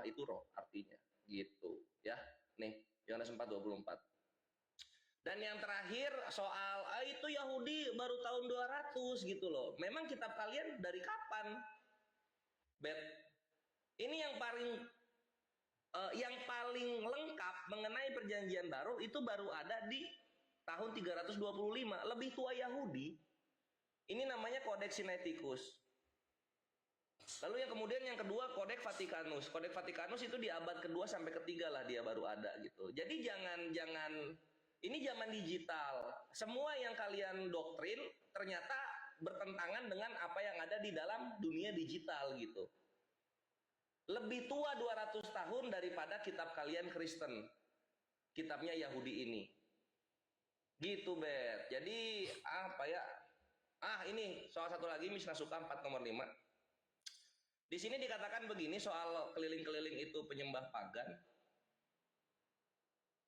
itu roh artinya gitu ya. Nih Yohanes 4:24. Dan yang terakhir soal itu Yahudi baru tahun 200 gitu loh. Memang kitab kalian dari kapan? Bet. Ini yang paling lengkap mengenai perjanjian baru itu baru ada di tahun 325, lebih tua Yahudi. Ini namanya Codex Sinaiticus. Lalu yang kemudian yang kedua Codex Vaticanus. Codex Vaticanus itu di abad kedua sampai ketiga lah dia baru ada gitu. Jadi jangan ini zaman digital. Semua yang kalian doktrin ternyata bertentangan dengan apa yang ada di dalam dunia digital gitu. Lebih tua 200 tahun daripada kitab kalian Kristen. Kitabnya Yahudi ini. Gitu, Bet. Jadi apa ya? Ini soal satu lagi Mishnah Suka 4 nomor 5. Di sini dikatakan begini soal keliling-keliling itu penyembah pagan.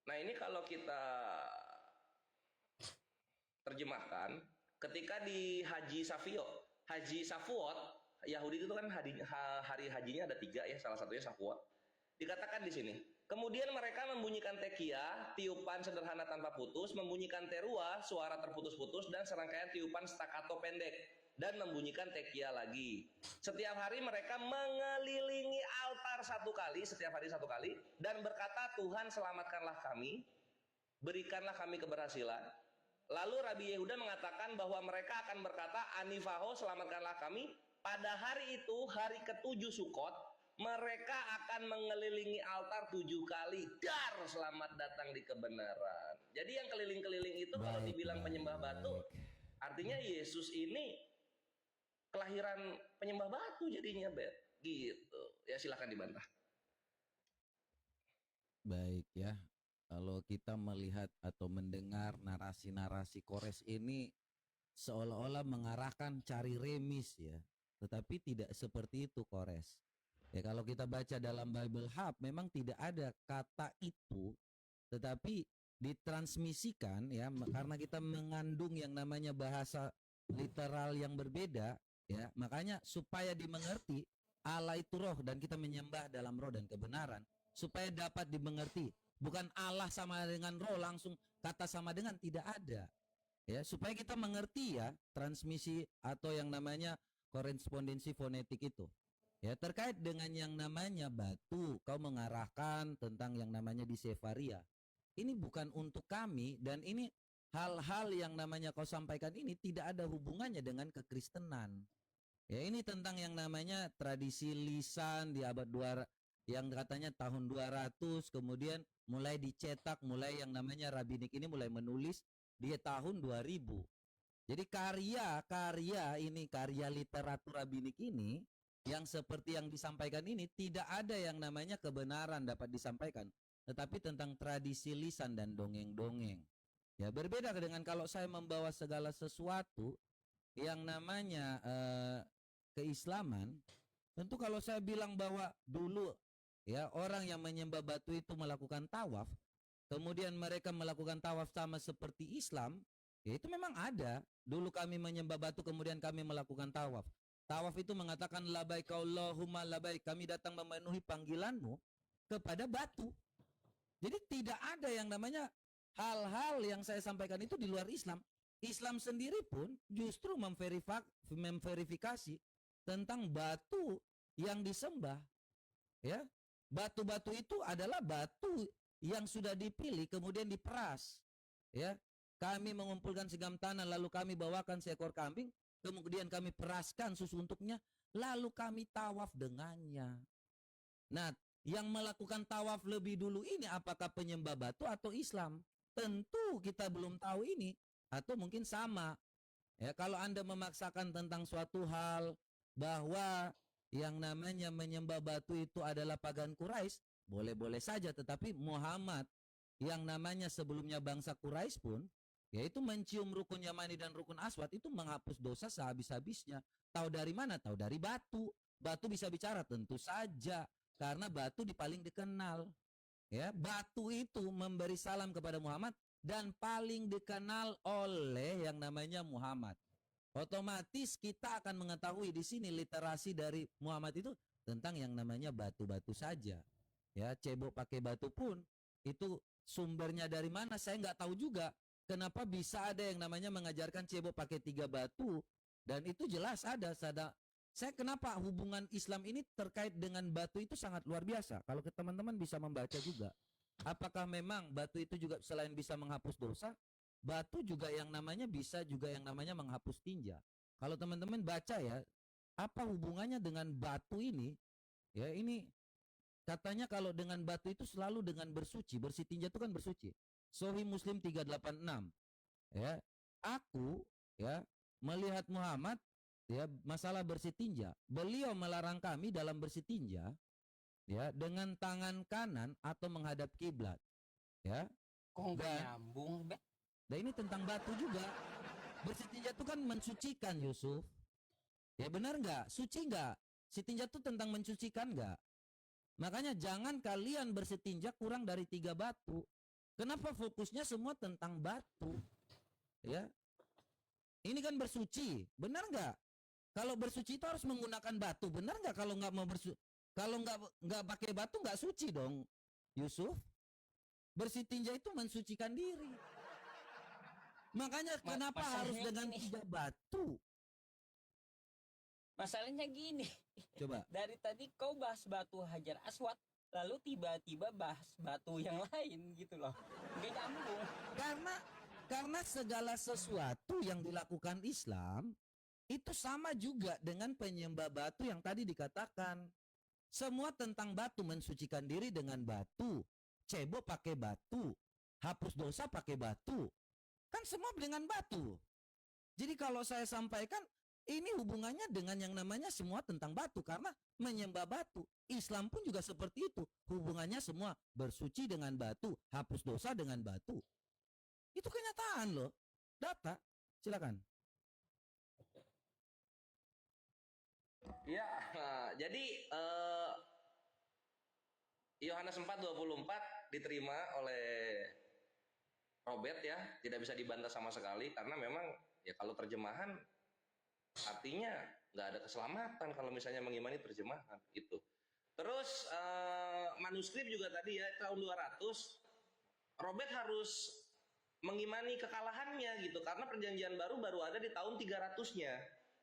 Nah, ini kalau kita terjemahkan, ketika di Haji Safuot, Yahudi itu kan hari hajinya ada 3 ya, salah satunya Safuot. Dikatakan di sini, kemudian mereka membunyikan tekiah, tiupan sederhana tanpa putus, membunyikan terua, suara terputus-putus, dan serangkaian tiupan staccato pendek, dan membunyikan tekiah lagi. Setiap hari mereka mengelilingi altar setiap hari satu kali, dan berkata, Tuhan selamatkanlah kami, berikanlah kami keberhasilan. Lalu Rabi Yehuda mengatakan bahwa mereka akan berkata, Anifaho selamatkanlah kami, pada hari itu, hari ke-7 Sukot, mereka akan mengelilingi altar 7 kali. Dar, selamat datang di kebenaran. Jadi yang keliling-keliling itu kalau dibilang penyembah batu, artinya Yesus ini kelahiran penyembah batu jadinya, Bet. Gitu. Ya silakan dibantah. Baik ya. Kalau kita melihat atau mendengar narasi-narasi Kores ini seolah-olah mengarahkan cari remis ya. Tetapi tidak seperti itu Kores. Ya kalau kita baca dalam Bible Hub memang tidak ada kata itu, tetapi ditransmisikan ya karena kita mengandung yang namanya bahasa literal yang berbeda ya, makanya supaya dimengerti Allah itu roh dan kita menyembah dalam roh dan kebenaran supaya dapat dimengerti. Bukan Allah sama dengan roh langsung kata sama dengan, tidak ada. Ya, supaya kita mengerti ya transmisi atau yang namanya korespondensi fonetik itu. Ya, terkait dengan yang namanya batu, kau mengarahkan tentang yang namanya di Sefaria. Ini bukan untuk kami dan ini hal-hal yang namanya kau sampaikan ini tidak ada hubungannya dengan kekristenan. Ya, ini tentang yang namanya tradisi lisan di abad 2 yang katanya tahun 200 kemudian mulai dicetak, mulai yang namanya rabbinik ini mulai menulis di tahun 2000. Jadi karya literatur rabbinik ini yang seperti yang disampaikan ini tidak ada yang namanya kebenaran dapat disampaikan, tetapi tentang tradisi lisan dan dongeng-dongeng. Ya, berbeda dengan kalau saya membawa segala sesuatu yang namanya keislaman. Tentu kalau saya bilang bahwa dulu ya orang yang menyembah batu itu melakukan tawaf, kemudian mereka melakukan tawaf sama seperti Islam, ya itu memang ada. Dulu kami menyembah batu, kemudian kami melakukan tawaf. Tawaf itu mengatakan labaik Allahumma labaik, kami datang memenuhi panggilanmu kepada batu. Jadi tidak ada yang namanya hal-hal yang saya sampaikan itu di luar Islam. Islam sendiri pun justru memverifikasi tentang batu yang disembah. Ya, batu-batu itu adalah batu yang sudah dipilih kemudian diperas. Ya, kami mengumpulkan segam tanah lalu kami bawakan seekor kambing, kemudian kami peraskan susu untuknya, lalu kami tawaf dengannya. Nah, yang melakukan tawaf lebih dulu ini apakah penyembah batu atau Islam? Tentu kita belum tahu ini, atau mungkin sama. Ya, kalau Anda memaksakan tentang suatu hal bahwa yang namanya menyembah batu itu adalah pagan Quraisy, boleh-boleh saja, tetapi Muhammad yang namanya sebelumnya bangsa Quraisy pun yaitu mencium rukun Yamani dan rukun Aswad itu menghapus dosa sehabis-habisnya. Tahu dari mana? Tahu dari batu. Batu bisa bicara, tentu saja, karena batu paling dikenal. Ya, batu itu memberi salam kepada Muhammad dan paling dikenal oleh yang namanya Muhammad. Otomatis kita akan mengetahui di sini literasi dari Muhammad itu tentang yang namanya batu-batu saja. Ya, cebok pakai batu pun itu sumbernya dari mana saya nggak tahu juga. Kenapa bisa ada yang namanya mengajarkan cebok pakai 3 batu, dan itu jelas ada. Saya kenapa hubungan Islam ini terkait dengan batu itu sangat luar biasa. Kalau teman-teman bisa membaca juga. Apakah memang batu itu juga selain bisa menghapus dosa, batu juga yang namanya bisa juga yang namanya menghapus tinja. Kalau teman-teman baca ya, apa hubungannya dengan batu ini? Ya, ini katanya kalau dengan batu itu selalu dengan bersuci. Bersih tinja itu kan bersuci. Sahih Muslim 386. Ya, aku ya melihat Muhammad ya masalah bersih tinja. Beliau melarang kami dalam bersih tinja ya dengan tangan kanan atau menghadap kiblat. Ya. Kok nggak Dan, nyambung, Bet? dan ini tentang batu juga. Bersih tinja itu kan mensucikan, Yusuf. Ya benar nggak? Suci nggak? Si tinja itu tentang mensucikan nggak? Makanya jangan kalian bersetinja kurang dari 3 batu. Kenapa fokusnya semua tentang batu? Ya, ini kan bersuci, benar nggak? Kalau bersuci itu harus menggunakan batu, benar nggak? Kalau nggak mau kalau nggak pakai batu nggak suci dong, Yusuf. Bersetinja itu mensucikan diri. Makanya kenapa harus dengan 3 batu? Masalahnya gini, Coba. dari tadi kau bahas batu Hajar Aswad, lalu tiba-tiba bahas batu yang lain gitu loh. Nggak nyambung. Karena segala sesuatu yang dilakukan Islam itu sama juga dengan penyembah batu yang tadi dikatakan. Semua tentang batu, mensucikan diri dengan batu, cebok pakai batu, hapus dosa pakai batu. Kan semua dengan batu. Jadi kalau saya sampaikan ini hubungannya dengan yang namanya semua tentang batu karena menyembah batu. Islam pun juga seperti itu. Hubungannya semua bersuci dengan batu, hapus dosa dengan batu. Itu kenyataan loh. Data. Silakan. Ya, jadi Yohanes 4:24 diterima oleh Robert ya, tidak bisa dibantah sama sekali karena memang ya kalau terjemahan artinya nggak ada keselamatan kalau misalnya mengimani terjemahan itu. Terus manuskrip juga tadi ya tahun 200 Robert harus mengimani kekalahannya gitu karena perjanjian baru ada di tahun 300-nya.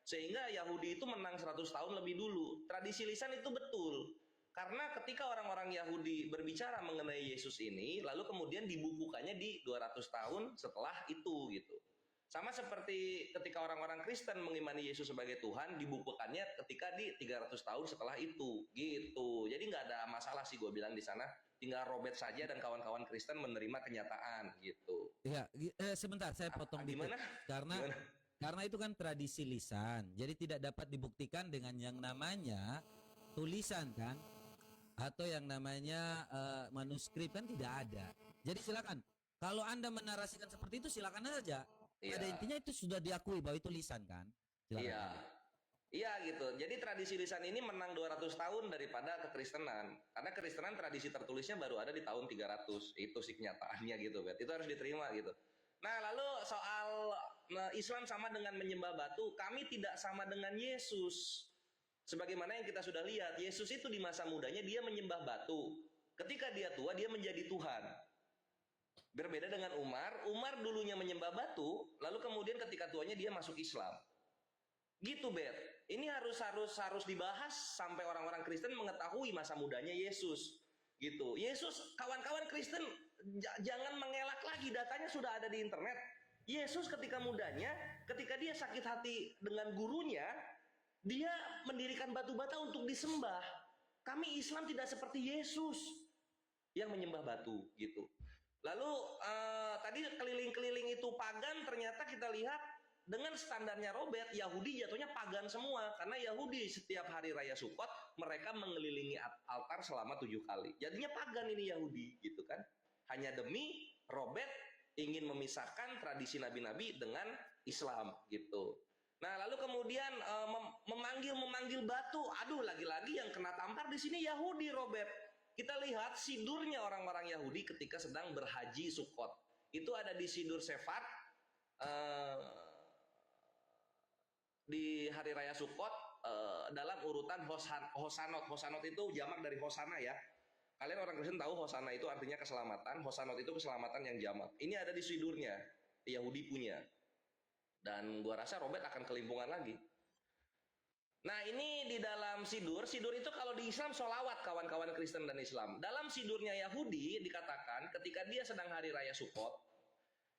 Sehingga Yahudi itu menang 100 tahun lebih dulu. Tradisi lisan itu betul. Karena ketika orang-orang Yahudi berbicara mengenai Yesus ini, lalu kemudian dibukukannya di 200 tahun setelah itu gitu. Sama seperti ketika orang-orang Kristen mengimani Yesus sebagai Tuhan, dibukukannya ketika di 300 tahun setelah itu, gitu. Jadi nggak ada masalah sih gue bilang di sana. Tinggal Robert saja dan kawan-kawan Kristen menerima kenyataan, gitu. Ya, sebentar saya potong dikit. Gimana? Karena itu kan tradisi lisan. Jadi tidak dapat dibuktikan dengan yang namanya tulisan kan? Atau yang namanya manuskrip kan tidak ada. Jadi silakan. Kalau Anda menarasikan seperti itu silakan saja. Iya. Pada intinya itu sudah diakui bahwa itu lisan kan? Silakan. Iya. Iya gitu. Jadi tradisi lisan ini menang 200 tahun daripada kekristenan. Karena kekristenan tradisi tertulisnya baru ada di tahun 300. Itu sih kenyataannya gitu, Bet. Itu harus diterima gitu. Nah, lalu soal Islam sama dengan menyembah batu, kami tidak sama dengan Yesus. Sebagaimana yang kita sudah lihat, Yesus itu di masa mudanya dia menyembah batu. Ketika dia tua, dia menjadi Tuhan. Berbeda dengan Umar dulunya menyembah batu, lalu kemudian ketika tuanya dia masuk Islam. Gitu, Bet. Ini harus dibahas sampai orang-orang Kristen mengetahui masa mudanya Yesus. Gitu. Yesus, kawan-kawan Kristen jangan mengelak lagi, datanya sudah ada di internet. Yesus ketika mudanya, ketika dia sakit hati dengan gurunya, dia mendirikan batu bata untuk disembah. Kami Islam tidak seperti Yesus yang menyembah batu, gitu. Lalu tadi keliling-keliling itu pagan, ternyata kita lihat dengan standarnya Robert, Yahudi jatuhnya pagan semua. Karena Yahudi setiap hari raya Sukot, mereka mengelilingi altar selama 7 kali. Jadinya pagan ini Yahudi, gitu kan. Hanya demi Robert ingin memisahkan tradisi nabi-nabi dengan Islam, gitu. Nah, lalu kemudian memanggil batu. Aduh, lagi-lagi yang kena tampar di sini Yahudi, Robert. Kita lihat sidurnya orang-orang Yahudi ketika sedang berhaji Sukot. Itu ada di Sidur Sefat, di hari raya Sukot, dalam urutan hosanot. Hosanot itu jamak dari hosana ya. Kalian orang Kristen tahu hosana itu artinya keselamatan, hosanot itu keselamatan yang jamak. Ini ada di sidurnya, Yahudi punya. Dan gua rasa Robert akan kelimpungan lagi. Nah ini di dalam sidur itu kalau di Islam sholawat kawan-kawan Kristen dan Islam. Dalam sidurnya Yahudi dikatakan ketika dia sedang hari raya Sukkot,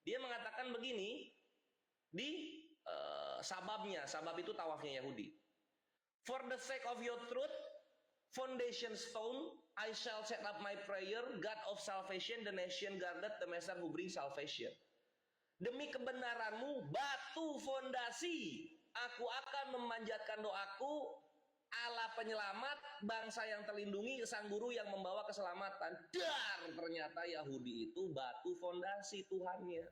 dia mengatakan begini di sabab itu tawafnya Yahudi. For the sake of your truth, foundation stone, I shall set up my prayer, God of salvation, the nation guarded, the Messiah who brings salvation. Demi kebenaranmu, batu fondasi, aku akan memanjatkan doaku, Allah penyelamat, bangsa yang terlindungi, sang guru yang membawa keselamatan. Dar, ternyata Yahudi itu batu fondasi Tuhannya.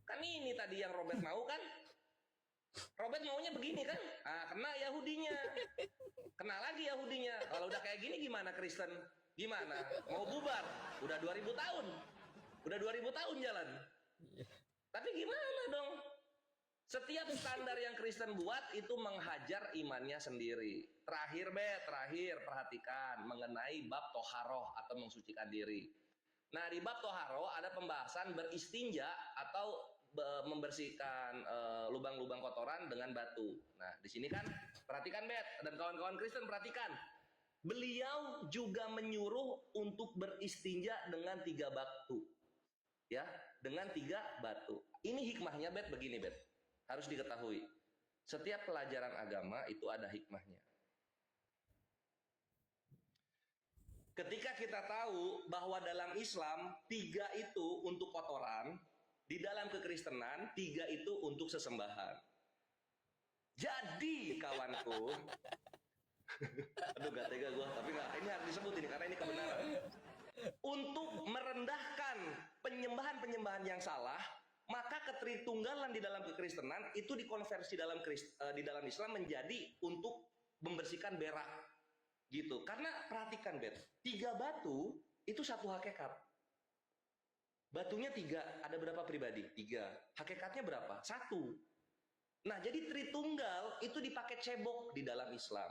Kan ini tadi yang Robert mau kan? Robert maunya begini kan? Ah, kena Yahudinya. Kena lagi Yahudinya. Kalau udah kayak gini gimana Kristen? Gimana? Mau bubar? Udah 2000 tahun. Udah 2000 tahun jalan. Tapi gimana dong? Setiap standar yang Kristen buat itu menghajar imannya sendiri. Terakhir perhatikan mengenai bab toharoh atau mensucikan diri. Nah di bab toharoh ada pembahasan beristinja atau membersihkan lubang-lubang kotoran dengan batu. Nah di sini kan perhatikan Bet dan kawan-kawan Kristen perhatikan. Beliau juga menyuruh untuk beristinja dengan 3 batu. Ya, dengan 3 batu. Ini hikmahnya Bet begini Bet. Harus diketahui. Setiap pelajaran agama itu ada hikmahnya. Ketika kita tahu bahwa dalam Islam 3 itu untuk kotoran, di dalam kekristenan 3 itu untuk sesembahan. Jadi kawanku, aduh gak tega gue, tapi gak, ini harus disebut ini karena ini kebenaran. Untuk merendahkan penyembahan-penyembahan yang salah, maka ketritunggalan di dalam kekristenan itu dikonversi di dalam Islam menjadi untuk membersihkan berak gitu. Karena perhatikan Bet, 3 batu itu satu hakikat. Batunya 3, ada berapa pribadi? 3. Hakikatnya berapa? 1. Nah, jadi Tritunggal itu dipakai cebok di dalam Islam.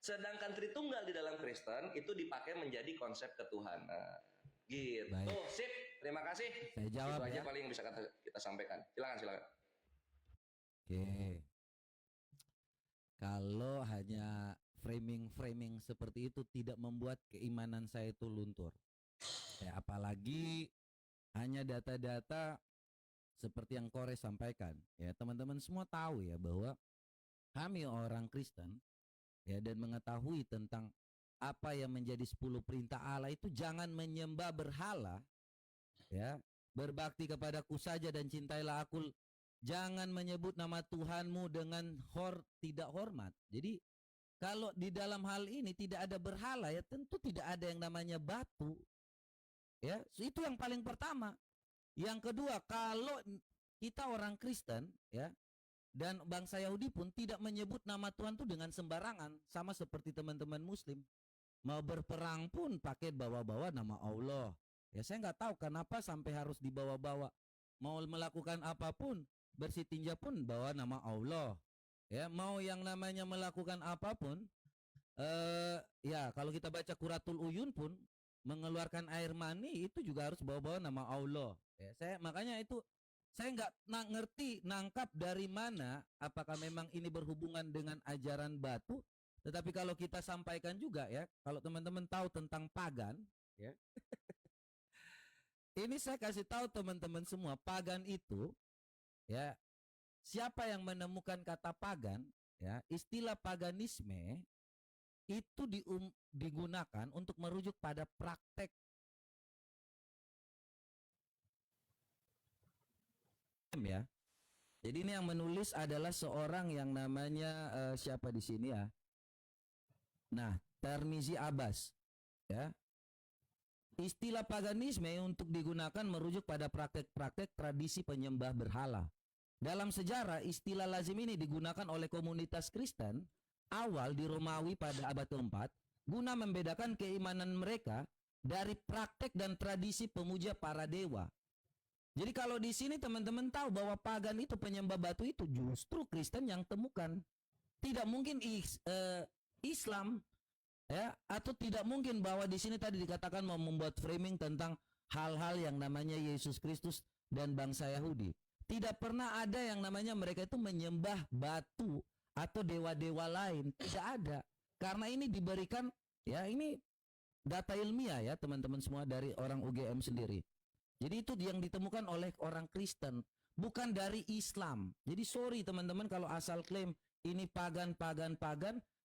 Sedangkan Tritunggal di dalam Kristen itu dipakai menjadi konsep ketuhanan. Gitu. Baik. Sip. Terima kasih. Saya jawab itu aja ya. paling yang bisa kita sampaikan. Silakan. Oke. Kalau hanya framing seperti itu tidak membuat keimanan saya itu luntur. Ya, apalagi hanya data-data seperti yang Kores sampaikan. Ya, teman-teman semua tahu ya bahwa kami orang Kristen ya dan mengetahui tentang apa yang menjadi 10 perintah Allah itu jangan menyembah berhala. Ya, berbakti kepadaku saja dan cintailah aku. Jangan menyebut nama Tuhanmu dengan tidak hormat. Jadi kalau di dalam hal ini tidak ada berhala ya tentu tidak ada yang namanya batu. Ya, itu yang paling pertama. Yang kedua, kalau kita orang Kristen ya dan bangsa Yahudi pun tidak menyebut nama Tuhan itu dengan sembarangan, sama seperti teman-teman Muslim. Mau berperang pun pakai bawa-bawa nama Allah. Ya saya nggak tahu kenapa sampai harus dibawa-bawa. Mau melakukan apapun, bersih tinja pun bawa nama Allah. Ya mau yang namanya melakukan apapun, ya kalau kita baca Quratul Uyun pun mengeluarkan air mani itu juga harus bawa-bawa nama Allah. Ya, makanya itu saya nggak ngerti nangkap dari mana apakah memang ini berhubungan dengan ajaran batu. Tetapi kalau kita sampaikan juga ya, kalau teman-teman tahu tentang pagan, ya, ini saya kasih tahu teman-teman semua, pagan itu, ya, siapa yang menemukan kata pagan, ya, istilah paganisme itu digunakan untuk merujuk pada praktek ya. Jadi ini yang menulis adalah seorang yang namanya siapa di sini ya? Nah, Termizi Abbas, ya. Istilah paganisme untuk digunakan merujuk pada praktek-praktek tradisi penyembah berhala. Dalam sejarah, istilah lazim ini digunakan oleh komunitas Kristen awal di Romawi pada abad ke-4 guna membedakan keimanan mereka dari praktek dan tradisi pemuja para dewa. Jadi kalau di sini teman-teman tahu bahwa pagan itu penyembah batu itu justru Kristen yang temukan. tidak mungkin Islam ya, atau tidak mungkin bahwa di sini tadi dikatakan mau membuat framing tentang hal-hal yang namanya Yesus Kristus dan bangsa Yahudi. Tidak pernah ada yang namanya mereka itu menyembah batu atau dewa-dewa lain, tidak ada. Karena ini diberikan, ya ini data ilmiah ya teman-teman semua dari orang UGM sendiri. Jadi itu yang ditemukan oleh orang Kristen, bukan dari Islam. Jadi sorry teman-teman kalau asal klaim ini pagan,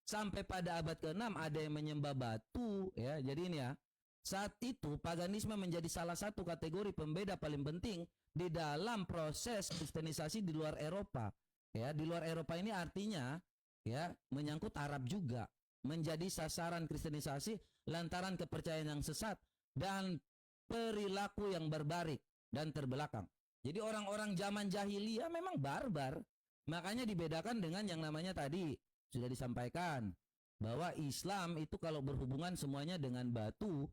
sampai pada abad ke-6 ada yang menyembah batu ya. Jadi ini ya, saat itu paganisme menjadi salah satu kategori pembeda paling penting di dalam proses kristenisasi di luar Eropa. Ya, di luar Eropa ini artinya ya menyangkut Arab juga, menjadi sasaran kristenisasi lantaran kepercayaan yang sesat dan perilaku yang barbarik dan terbelakang. Jadi orang-orang zaman jahiliyah memang barbar. Makanya dibedakan dengan yang namanya tadi sudah disampaikan bahwa Islam itu kalau berhubungan semuanya dengan batu,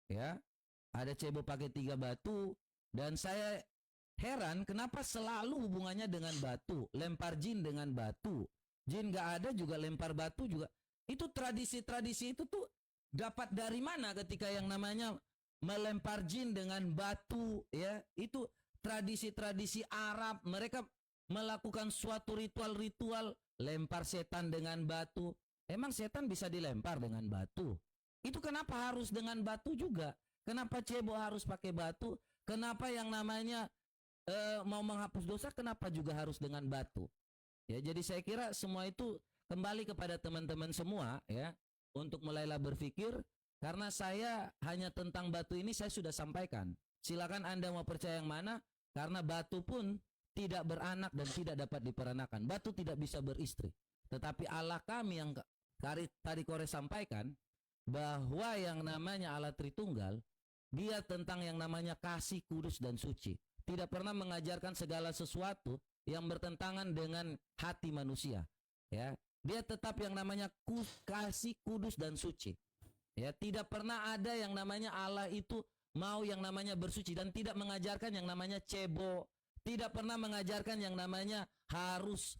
ya. Ada cebo pakai 3 batu, dan saya heran kenapa selalu hubungannya dengan batu, lempar jin dengan batu. Jin nggak ada juga lempar batu juga. Itu tradisi-tradisi itu tuh dapat dari mana ketika yang namanya melempar jin dengan batu ya? Itu tradisi-tradisi Arab, mereka melakukan suatu ritual-ritual lempar setan dengan batu. Emang setan bisa dilempar dengan batu? Itu kenapa harus dengan batu juga? Kenapa cebo harus pakai batu? Kenapa yang namanya mau menghapus dosa kenapa juga harus dengan batu? Ya, jadi saya kira semua itu kembali kepada teman-teman semua ya untuk mulailah berpikir, karena saya hanya tentang batu ini saya sudah sampaikan. Silakan Anda mau percaya yang mana, karena batu pun tidak beranak dan tidak dapat diperanakan. Batu tidak bisa beristri. Tetapi Allah kami yang tadi Kore sampaikan bahwa yang namanya Allah Tritunggal, dia tentang yang namanya kasih, kudus dan suci. Tidak pernah mengajarkan segala sesuatu yang bertentangan dengan hati manusia. Ya, dia tetap yang namanya kasih, kudus dan suci. Ya, tidak pernah ada yang namanya Allah itu mau yang namanya bersuci, dan tidak mengajarkan yang namanya cebo. Tidak pernah mengajarkan yang namanya harus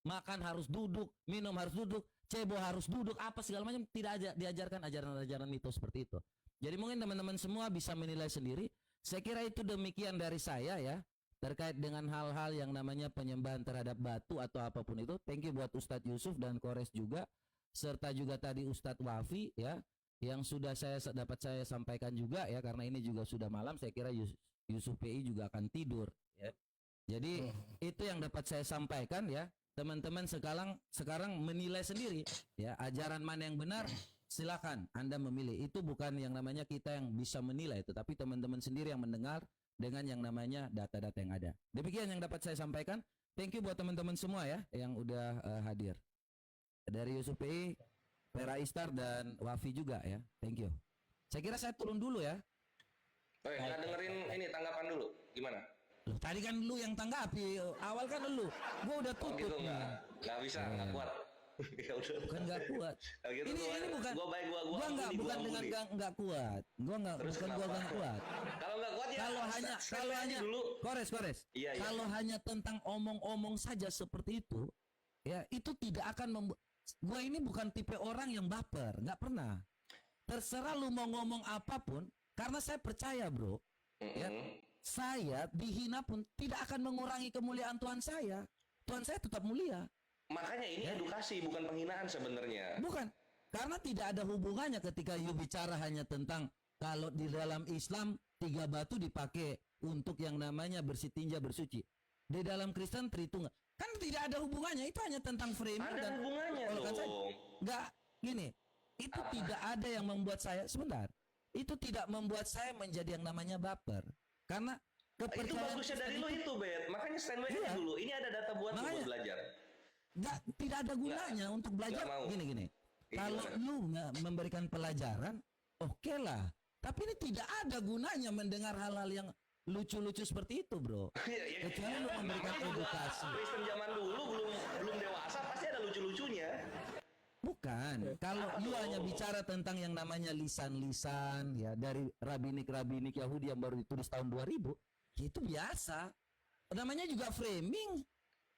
makan harus duduk, minum harus duduk, cebo harus duduk, apa segala macam. Tidak diajarkan ajaran-ajaran itu seperti itu. Jadi mungkin teman-teman semua bisa menilai sendiri. Saya kira itu demikian dari saya ya, terkait dengan hal-hal yang namanya penyembahan terhadap batu atau apapun itu. Thank you buat Ustadz Yusuf dan Kores juga, serta juga tadi Ustadz Wafi ya, yang sudah dapat saya sampaikan juga ya, karena ini juga sudah malam. Saya kira Yusuf PI juga akan tidur ya. Jadi itu yang dapat saya sampaikan ya. Teman-teman sekarang menilai sendiri ya, ajaran mana yang benar. Silakan Anda memilih. Itu bukan yang namanya kita yang bisa menilai, tetapi teman-teman sendiri yang mendengar dengan yang namanya data-data yang ada. Demikian yang dapat saya sampaikan. Thank you buat teman-teman semua ya yang udah hadir. Dari Yusuf PI, Pera Istar dan Wafi juga ya. Thank you. Saya kira saya turun dulu ya. Oke, kita dengerin ini tanggapan dulu. Gimana? Loh, tadi kan lu yang tanggapi. Awal kan lu. Gua udah tutup. Gitu nggak bisa, nggak kuat. Ya udah. Bukan nggak kuat. Nah, gitu ini bukan. Gua bukan dengan nggak kuat. Gua nggak kuat. Kalau nggak kuat ya. Kalau hanya dulu. Kores. Iya. Kalau hanya tentang omong-omong saja seperti itu, ya itu tidak akan membuat. Gua ini bukan tipe orang yang baper, nggak pernah. Terserah lu mau ngomong apapun, karena saya percaya bro, ya saya dihina pun tidak akan mengurangi kemuliaan Tuhan saya. Tuhan saya tetap mulia. Makanya ini edukasi, bukan penghinaan sebenarnya. Bukan, karena tidak ada hubungannya ketika you bicara hanya tentang kalau di dalam Islam 3 batu dipakai untuk yang namanya bersih tinja bersuci. Di dalam Kristen Tritunggal. Kan tidak ada hubungannya, itu hanya tentang framing. Ada hubungannya dong. Enggak, gini, itu tidak ada yang membuat saya, sebentar, itu tidak membuat saya menjadi yang namanya baper. Karena kepercayaan itu bagusnya dari lu itu, Bet. Makanya standby aja dulu. Ini ada data buat lu buat belajar. Enggak, tidak ada gunanya untuk belajar. Gini. Kalau lu memberikan pelajaran, oke lah. Tapi ini tidak ada gunanya mendengar hal-hal yang lucu-lucu seperti itu, bro. Kecuali lu memberikan edukasi. Kristen zaman dulu belum dewasa pasti ada lucu-lucunya. Bukan. Kalau lu hanya bicara tentang yang namanya lisan-lisan ya dari rabinik Yahudi yang baru ditulis tahun 2000, ya itu biasa. Namanya juga framing.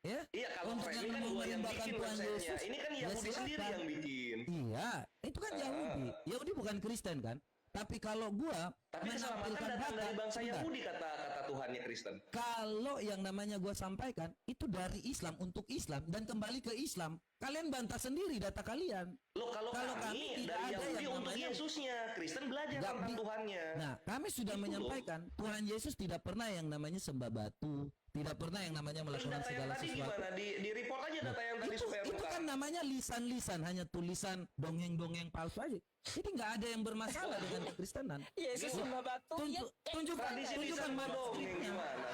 Ya, Iya, kalau untuk framing yang kan mau gua yang menembakkan bikin Tuhan websitenya. Yesus, Ini kan ya Yahudi sendiri silakan. yang bikin. Iya, itu kan Yahudi. Yahudi bukan Kristen kan? Tapi kalau gua Tapi keselamatan menampilkan datang dari bangsa sebentar. Yahudi kata Tuhannya Kristen. Kalau yang namanya gua sampaikan itu dari Islam untuk Islam dan kembali ke Islam, kalian bantah sendiri data kalian. Loh, kalau Kalau kami kami tidak dari ada Yahudi yang untuk namanya- Yesusnya, Kristen belajar Nggak tentang bi- Tuhannya. Nah, kami sudah Itu menyampaikan Tuhan Yesus tidak pernah yang namanya sembah batu, tidak pernah yang namanya Terus melakukan data yang segala tadi sesuatu. gimana? Di report aja data yang tadi supaya Itu lengkap. kan namanya lisan-lisan, hanya tulisan dongeng-dongeng palsu aja. Jadi nggak ada yang bermasalah dengan kekristenan. Yesus sembah batu. Ya, Tunjukkan, Tradisi tunjukkan lisan dong yang manuskripnya. gimana?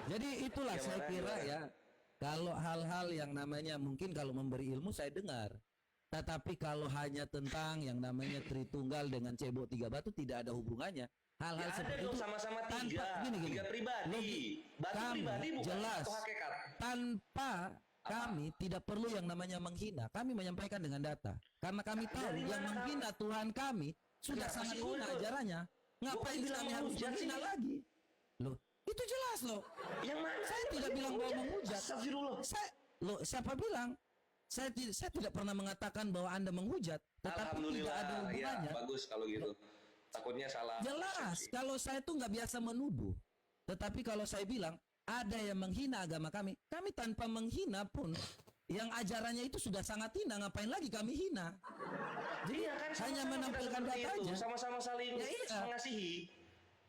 Jadi itulah Gimana, saya kira gimana? ya, kalau hal-hal yang namanya mungkin kalau memberi ilmu saya dengar. Tetapi kalau hanya tentang yang namanya Tritunggal dengan cebok 3 batu tidak ada hubungannya. Ya Hal-hal ada seperti dong itu sama-sama tanpa tiga gini. pribadi. Batu Kami pribadi bukan jelas satu hakikat. tanpa kami tidak perlu yang namanya menghina. Kami menyampaikan dengan data. Karena kami tahu Dari yang mana menghina Tuhan kami sudah Kenapa sangat sih gua hina itu- ajarannya. Ngapain bilang kami harus menghujat menghina sih? lagi? Loh, itu jelas loh. Yang mana? Saya tidak bilang bahwa menghujat. Astagfirullah. Siapa bilang? Saya tidak pernah mengatakan bahwa Anda menghujat, tetapi tidak ada Alhamdulillah. Ya, hubungannya. bagus kalau gitu. Takutnya salah. Jelas, persepsi. kalau saya tuh nggak biasa menuduh. Tetapi kalau saya bilang ada yang menghina agama kami tanpa menghina pun yang ajarannya itu sudah sangat hina, ngapain lagi kami hina? Jadi Iya kan, hanya sama-sama kita menampilkan seperti data itu. aja. Sama-sama saling Ya, iya. mengasihi.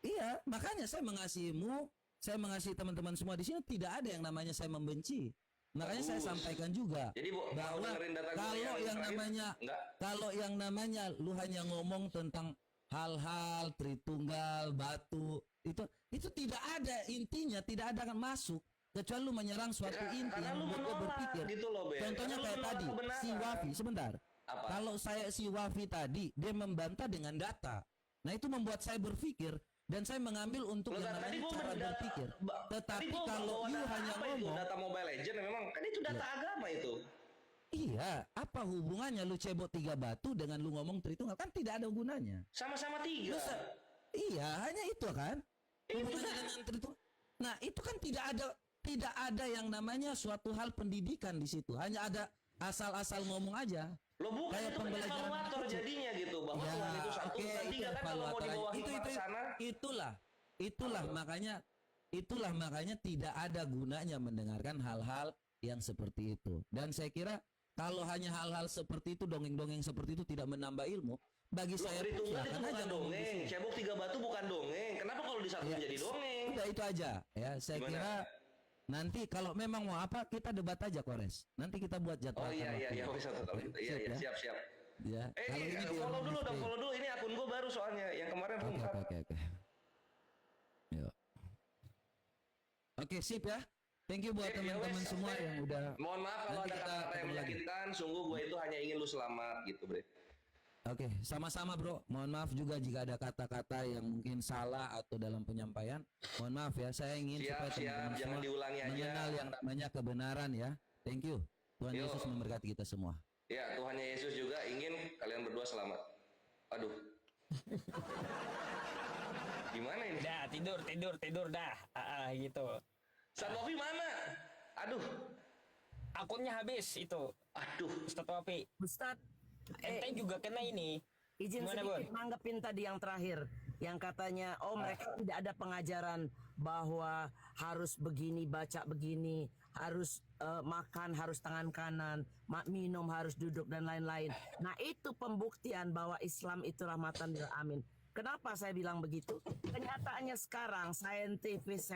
Iya, makanya saya mengasihimu, saya mengasihi teman-teman semua di sini, tidak ada yang namanya saya membenci. Makanya saya Bagus. sampaikan juga Jadi mau bahwa dengerin data gue kalau yang terakhir? namanya Enggak. kalau yang namanya lu hanya ngomong tentang hal-hal Tritunggal, batu, itu tidak ada intinya, tidak ada akan masuk kecuali lu menyerang suatu inti Karena yang lu membuat gua menolak berpikir. gitu loh, Be. Contohnya Karena lu kayak menolak tadi kebenaran. si Wafi, sebentar. Apa? Kalau si Wafi tadi dia membantah dengan data. Nah, itu membuat saya berpikir dan saya mengambil untuk Loh, yang tadi namanya gua cara berdata- berpikir. tadi Tetapi gua kalau bawa you data hanya apa itu? ngomong, Data Mobile Legend memang kan itu data agama itu. iya, apa hubungannya lu cebok 3 batu dengan lu ngomong Tritunggal? Kan tidak ada gunanya. Sama-sama tiga. Iya, hanya itu kan. Hubungannya dengan Tritunggal. Nah, itu kan tidak ada yang namanya suatu hal pendidikan di situ. Hanya ada asal-asal ngomong aja. Lo bukan Kayak itu kan pembelajaran evaluator kecil. jadinya gitu bahwa Ya, Tuhan itu satu oke, bukan itu tiga kan kalau mau evaluator aja. dibawa Itu- hikmah ke sana. Itulah makanya tidak ada gunanya mendengarkan hal-hal yang seperti itu. Dan saya kira kalau hanya hal-hal seperti itu, dongeng-dongeng seperti itu tidak menambah ilmu, bagi Loh, saya pun Tritunggal itu silakan aja bukan ngomong di dongeng, sini. cebok 3 batu bukan dongeng. Kenapa kalau disatu Ya, jadi dongeng? Udah itu aja ya. Saya Gimana? kira nanti kalau memang mau apa kita debat aja, Kores. Nanti kita buat jadwal. Oh iya wis kalau gitu. Iya siap. Ya. Kalau ini di Follow dulu Omniscreen. dong, follow dulu. Ini akun gue baru soalnya. Yang kemarin Oke, lengkap. oke. Yuk. Oke, sip ya. Thank you buat Ya teman-teman wes, semua oke. yang udah. Mohon maaf kalau Nanti ada kita kata-kata yang ketemu lagi. menyakitkan. Sungguh gue itu hanya ingin lu selamat gitu, Bre. Oke, sama-sama bro. Mohon maaf juga jika ada kata-kata yang mungkin salah atau dalam penyampaian. Mohon maaf ya. Saya ingin Siap, supaya siap. teman-teman Jangan semua diulangi aja. mengenal yang namanya kebenaran ya. Thank you. Tuhan Yo. Yesus memberkati kita semua. Ya, Tuhannya Yesus juga ingin kalian berdua selamat. Aduh. Gimana ini? Dah tidur dah. Gitu. Ustaz Wafi mana? Aduh. Akunnya habis itu. Aduh. Ustadz Wafi. Ustadz, Ente juga kena ini. izin Gimana, sedikit Bun? nanggepin tadi yang terakhir, yang katanya, mereka tidak ada pengajaran bahwa harus begini, baca begini, harus makan harus tangan kanan, minum harus duduk dan lain-lain. Nah itu pembuktian bahwa Islam itu rahmatan lil alamin. Kenapa saya bilang begitu? Kenyataannya sekarang saintifis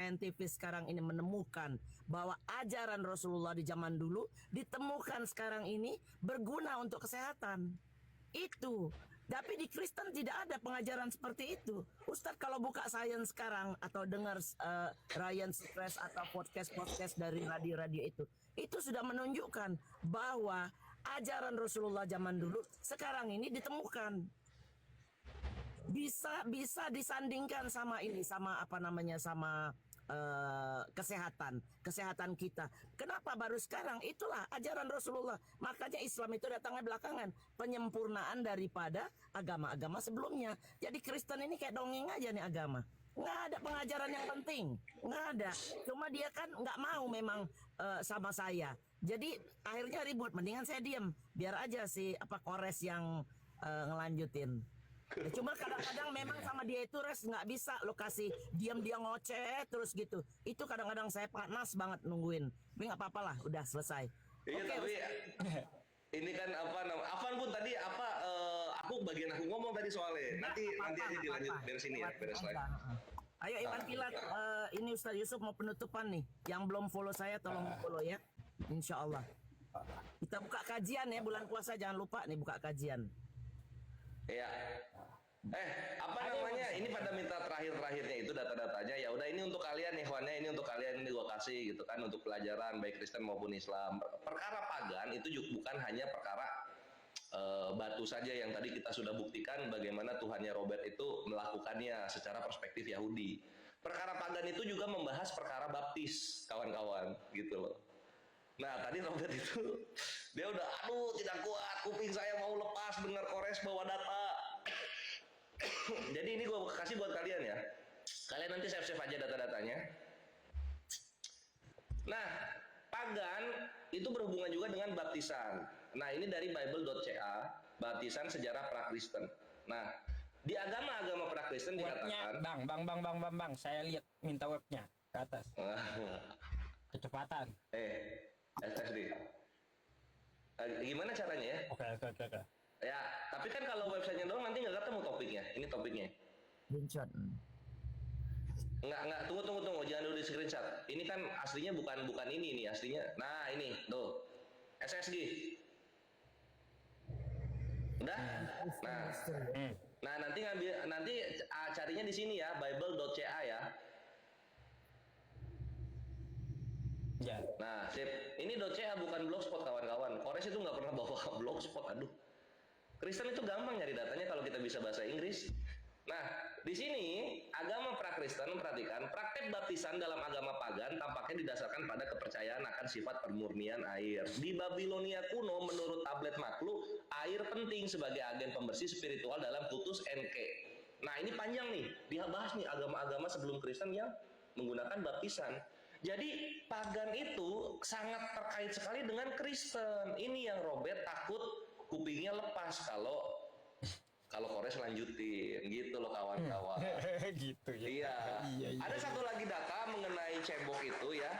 sekarang ini menemukan bahwa ajaran Rasulullah di zaman dulu ditemukan sekarang ini berguna untuk kesehatan. Itu. Tapi di Kristen tidak ada pengajaran seperti itu. Ustadz kalau buka sains sekarang atau dengar Ryan Seacrest atau podcast dari radio-radio itu sudah menunjukkan bahwa ajaran Rasulullah zaman dulu sekarang ini ditemukan. Bisa disandingkan sama ini, sama apa namanya, sama kesehatan kita. Kenapa baru sekarang? Itulah ajaran Rasulullah. Makanya Islam itu datangnya belakangan, penyempurnaan daripada agama-agama sebelumnya. Jadi Kristen ini kayak dongeng aja nih agama. Nggak ada pengajaran yang penting, nggak ada. Cuma dia kan nggak mau memang sama saya. Jadi akhirnya ribut. Mendingan saya diem, biar aja si apa Kores yang ngelanjutin. Ya, cuma kadang-kadang memang sama dia itu res nggak bisa lo kasih diam dia ngoceh terus gitu. Itu kadang-kadang saya panas banget nungguin. Tapi nggak apa-apa lah, udah selesai. Iya, Oke, tapi ini kan apa namanya? Afan pun tadi apa aku bagian aku ngomong tadi soalnya. Nanti aja dilanjut beres ini ya, beres live. Ayo Iwan Pilat, ini Ustaz Yusuf mau penutupan nih. Yang belum follow saya tolong follow ya. Insya Allah. Kita buka kajian ya bulan puasa, jangan lupa nih buka kajian. Iya. Apa namanya? Ini pada minta terakhir-terakhirnya itu data-datanya. Ya udah, ini untuk kalian nih, Ikhwannya, ini untuk kalian, ini gua kasih gitu kan, untuk pelajaran baik Kristen maupun Islam. Perkara pagan itu juga bukan hanya perkara batu saja yang tadi kita sudah buktikan bagaimana Tuhannya Robert itu melakukannya secara perspektif Yahudi. Perkara pagan itu juga membahas perkara baptis, kawan-kawan, gitu loh. Nah, tadi Robert itu dia udah aduh tidak kuat, kuping saya mau lepas dengar Kores bawa data. Jadi ini gue kasih buat kalian ya. Kalian nanti save-save aja data-datanya. Nah, pagan itu berhubungan juga dengan baptisan. Nah, ini dari bible.ca, baptisan sejarah pra-Kristen. Nah, di agama-agama pra-Kristen Webnya, dikatakan bang, saya lihat minta webnya ke atas. Kecepatan. SSD. Gimana caranya ya? Oke. Ya, tapi kan kalau websitenya doang nanti nggak ketemu topiknya. Ini topiknya. Screenshot. Nggak, tunggu, jangan dulu di screenshot. Ini kan aslinya bukan ini nih, aslinya. Nah, ini, tuh. SSG. Udah? Nah, nanti carinya di sini ya, bible.ca ya. Ya. Nah, sip. Ini .ca bukan blogspot, kawan-kawan. Kores itu nggak pernah bawa blogspot, aduh. Kristen itu gampang nyari datanya kalau kita bisa bahasa Inggris. Nah, di sini agama pra-Kristen, perhatikan, praktek baptisan dalam agama pagan tampaknya didasarkan pada kepercayaan akan sifat permurnian air. Di Babilonia kuno, menurut tablet makhluk, air penting sebagai agen pembersih spiritual dalam kultus Enke. Nah, ini panjang nih, dia bahas nih agama-agama sebelum Kristen yang menggunakan baptisan. Jadi pagan itu sangat terkait sekali dengan Kristen. Ini yang Robert takut kupingnya lepas kalau Kores lanjutin gitu loh, kawan-kawan. Gitu ya. Iya. Ada satu lagi data mengenai cebok itu ya.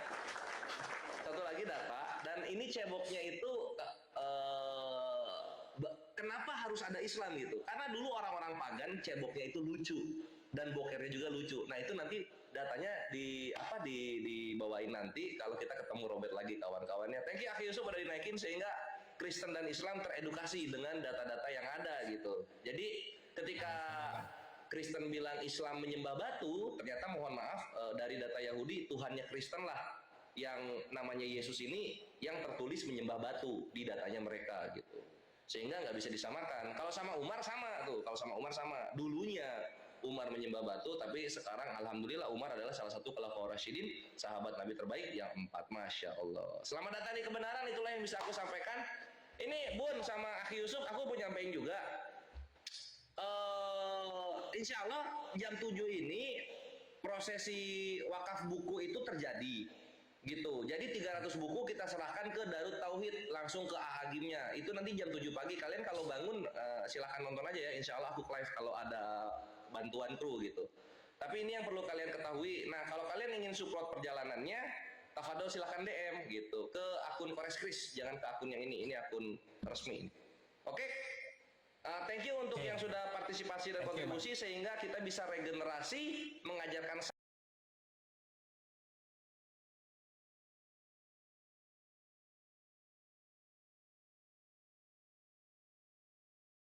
Satu lagi data, dan ini ceboknya itu kenapa harus ada Islam gitu? Karena dulu orang-orang pagan ceboknya itu lucu dan bokernya juga lucu. Nah, itu nanti datanya dibawain nanti kalau kita ketemu Robert lagi, kawan-kawannya. Thank you Akhi Yusuf udah dinaikin sehingga Kristen dan Islam teredukasi dengan data-data yang ada gitu. Jadi ketika Kristen bilang Islam menyembah batu, ternyata mohon maaf dari data Yahudi Tuhannya Kristen lah yang namanya Yesus ini yang tertulis menyembah batu di datanya mereka gitu. Sehingga nggak bisa disamakan. Kalau sama Umar sama tuh, dulunya Umar menyembah batu, tapi sekarang alhamdulillah Umar adalah salah satu khulafaur rasyidin, sahabat Nabi terbaik yang 4. Masya Allah. Selamat datang di kebenaran, itulah yang bisa aku sampaikan. Ini Bun sama Akhi Yusuf, aku mau nyampein juga. Insya Allah jam 7 ini prosesi wakaf buku itu terjadi. Gitu. Jadi 300 buku kita serahkan ke Darut Tauhid, langsung ke Ahagimnya. Itu nanti jam 7 pagi. Kalian kalau bangun silahkan nonton aja ya. Insya Allah aku live kalau ada bantuan kru gitu. Tapi ini yang perlu kalian ketahui. Nah, kalau kalian ingin support perjalanannya, tafadhol silahkan DM gitu ke akun Kores Kris, jangan ke akun yang ini akun resmi. Oke? Thank you untuk yang sudah partisipasi dan kontribusi sehingga kita bisa regenerasi mengajarkan